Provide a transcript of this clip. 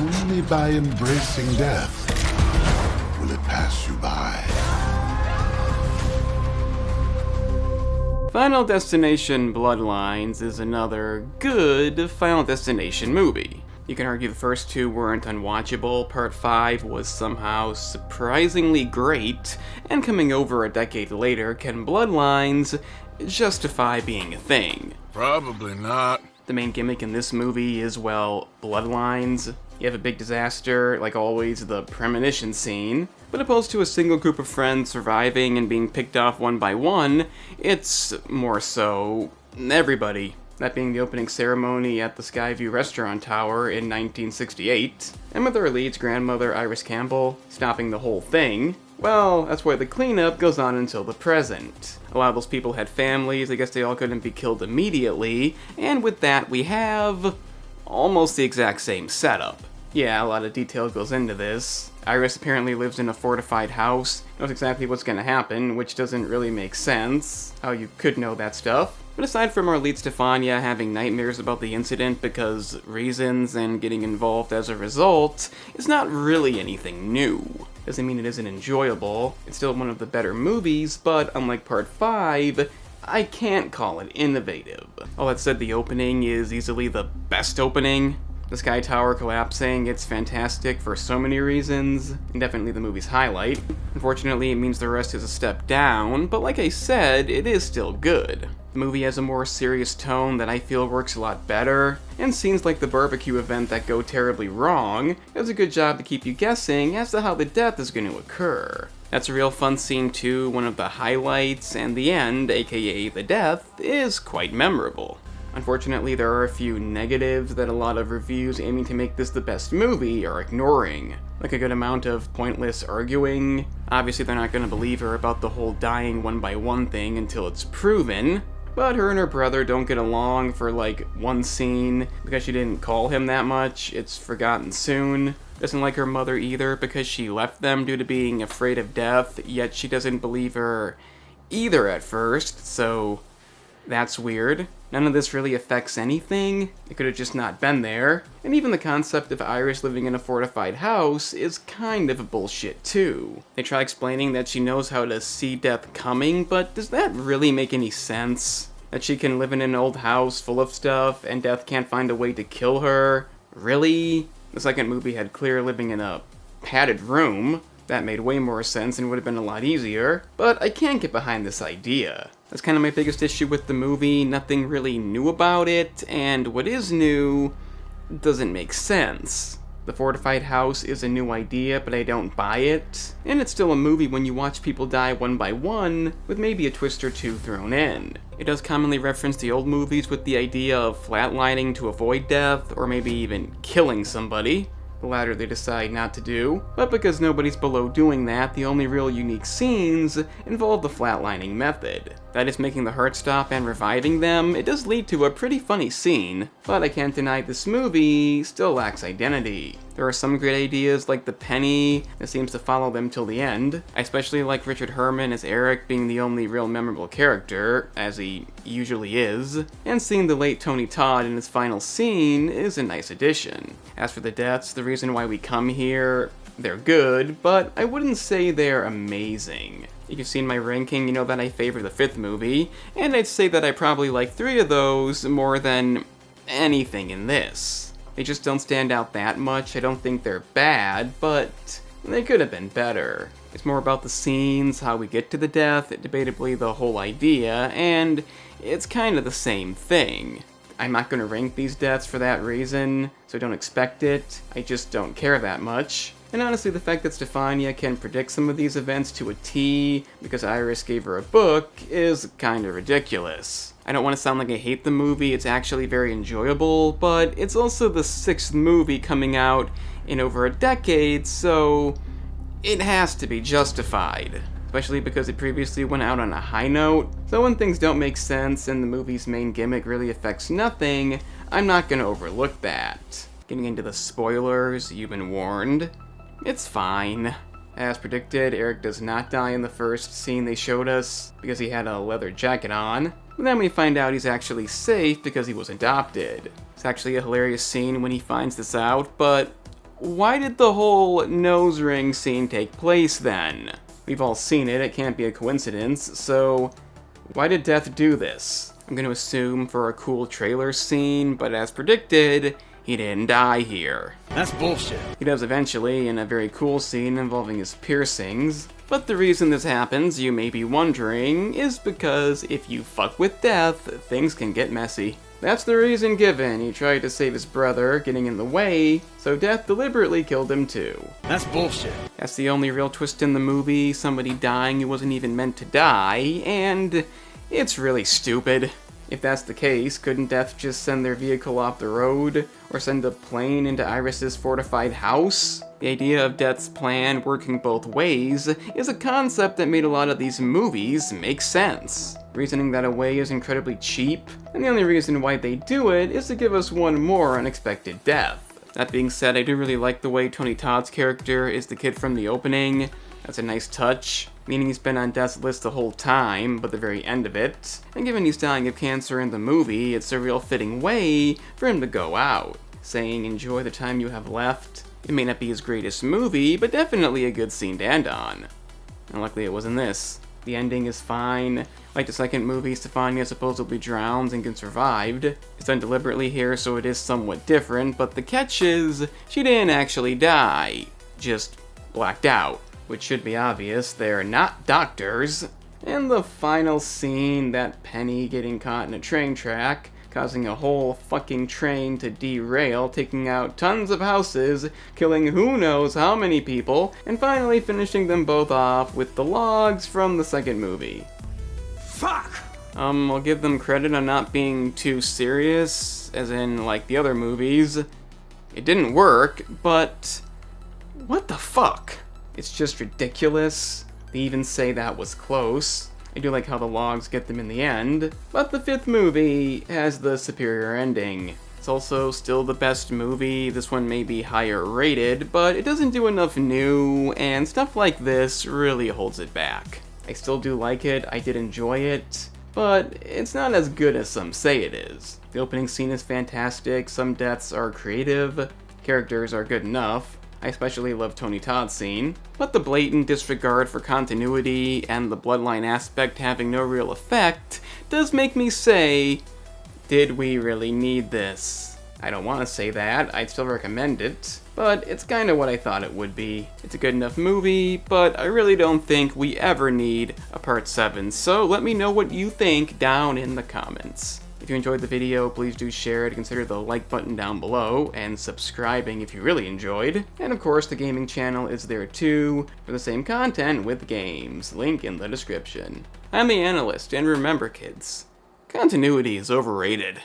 Only by embracing death will it pass you by. Final Destination Bloodlines is another good Final Destination movie. You can argue the first two weren't unwatchable, part 5 was somehow surprisingly great, and coming over a decade later, can Bloodlines justify being a thing? Probably not. The main gimmick in this movie is, well, Bloodlines. You have a big disaster, like always the premonition scene, but opposed to a single group of friends surviving and being picked off one by one, it's more so everybody. That being the opening ceremony at the Skyview Restaurant Tower in 1968, and with our lead's grandmother Iris Campbell stopping the whole thing. Well, that's why the cleanup goes on until the present. A lot of those people had families, I guess they all couldn't be killed immediately, and with that we have almost the exact same setup. Yeah, a lot of detail goes into this. Iris apparently lives in a fortified house, knows exactly what's gonna happen, which doesn't really make sense, how you could know that stuff. But aside from our lead Stefania having nightmares about the incident because reasons and getting involved as a result, it's not really anything new. Doesn't mean it isn't enjoyable, it's still one of the better movies, but unlike part 5, I can't call it innovative. All that said, the opening is easily the best opening. The Sky Tower collapsing, it's fantastic for so many reasons, and definitely the movie's highlight. Unfortunately, it means the rest is a step down, but like I said, it is still good. The movie has a more serious tone that I feel works a lot better, and scenes like the barbecue event that go terribly wrong does a good job to keep you guessing as to how the death is going to occur. That's a real fun scene too, one of the highlights, and the end, aka the death, is quite memorable. Unfortunately, there are a few negatives that a lot of reviews aiming to make this the best movie are ignoring. Like a good amount of pointless arguing. Obviously they're not going to believe her about the whole dying one by one thing until it's proven. But her and her brother don't get along for like one scene because she didn't call him that much. It's forgotten soon. Doesn't like her mother either because she left them due to being afraid of death, yet she doesn't believe her either at first, so that's weird. None of this really affects anything. It could have just not been there. And even the concept of Iris living in a fortified house is kind of bullshit too. They try explaining that she knows how to see death coming, but does that really make any sense? That she can live in an old house full of stuff and death can't find a way to kill her? Really? The second movie had Clear living in a padded room. That made way more sense and would have been a lot easier, but I can't get behind this idea. That's kind of my biggest issue with the movie, nothing really new about it, and what is new doesn't make sense. The fortified house is a new idea, but I don't buy it, and it's still a movie when you watch people die one by one, with maybe a twist or two thrown in. It does commonly reference the old movies with the idea of flatlining to avoid death, or maybe even killing somebody. The latter they decide not to do, but because nobody's below doing that, the only real unique scenes involve the flatlining method. That is, making the heart stop and reviving them. It does lead to a pretty funny scene, but I can't deny this movie still lacks identity. There are some great ideas like the penny that seems to follow them till the end. I especially like Richard Harmon as Eric being the only real memorable character, as he usually is, and seeing the late Tony Todd in his final scene is a nice addition. As for the deaths, the reason why we come here, they're good, but I wouldn't say they're amazing. If you've seen my ranking, you know that I favor the fifth movie, and I'd say that I probably like 3 of those more than anything in this. They just don't stand out that much. I don't think they're bad, but they could have been better. It's more about the scenes, how we get to the death, debatably the whole idea, and it's kind of the same thing. I'm not going to rank these deaths for that reason, so don't expect it. I just don't care that much. And honestly, the fact that Stefania can predict some of these events to a T because Iris gave her a book is kind of ridiculous. I don't want to sound like I hate the movie, it's actually very enjoyable, but it's also the 6th movie coming out in over a decade, so it has to be justified. Especially because it previously went out on a high note. So when things don't make sense and the movie's main gimmick really affects nothing, I'm not going to overlook that. Getting into the spoilers, you've been warned. It's fine. As predicted, Eric does not die in the first scene they showed us because he had a leather jacket on. But then we find out he's actually safe because he was adopted. It's actually a hilarious scene when he finds this out, but why did the whole nose ring scene take place then? We've all seen it can't be a coincidence, so why did Death do this? I'm gonna assume for a cool trailer scene, but as predicted, he didn't die here. That's bullshit. He does eventually in a very cool scene involving his piercings, but the reason this happens, you may be wondering, is because if you fuck with Death, things can get messy. That's the reason given. He tried to save his brother, getting in the way, so Death deliberately killed him too. That's bullshit. That's the only real twist in the movie, somebody dying who wasn't even meant to die, and it's really stupid. If that's the case, couldn't Death just send their vehicle off the road, or send a plane into Iris's fortified house? The idea of Death's plan working both ways is a concept that made a lot of these movies make sense. Reasoning that away is incredibly cheap, and the only reason why they do it is to give us one more unexpected death. That being said, I do really like the way Tony Todd's character is the kid from the opening. That's a nice touch, meaning he's been on Death's list the whole time, but the very end of it. And given he's dying of cancer in the movie, it's a real fitting way for him to go out, saying enjoy the time you have left. It may not be his greatest movie, but definitely a good scene to end on. And luckily it wasn't this. The ending is fine. Like the second movie, Stefania supposedly drowns and gets revived. It's done deliberately here, so it is somewhat different, but the catch is, she didn't actually die, just blacked out. Which should be obvious, they're not doctors. And the final scene, that Penny getting caught in a train track, causing a whole fucking train to derail, taking out tons of houses, killing who knows how many people, and finally finishing them both off with the logs from the second movie. Fuck! I'll give them credit on not being too serious, as in, like the other movies. It didn't work, but what the fuck? It's just ridiculous. They even say that was close. I do like how the logs get them in the end, but the fifth movie has the superior ending. It's also still the best movie. This one may be higher rated, but it doesn't do enough new, and stuff like this really holds it back. I still do like it, I did enjoy it, but it's not as good as some say it is. The opening scene is fantastic, some deaths are creative, characters are good enough. I especially love Tony Todd's scene, but the blatant disregard for continuity and the bloodline aspect having no real effect does make me say, did we really need this? I don't want to say that, I'd still recommend it, but it's kinda what I thought it would be. It's a good enough movie, but I really don't think we ever need a part 7, so let me know what you think down in the comments. If you enjoyed the video, please do share it, consider the like button down below, and subscribing if you really enjoyed. And of course, the gaming channel is there too, for the same content with games, link in the description. I'm the Analyst, and remember kids, continuity is overrated.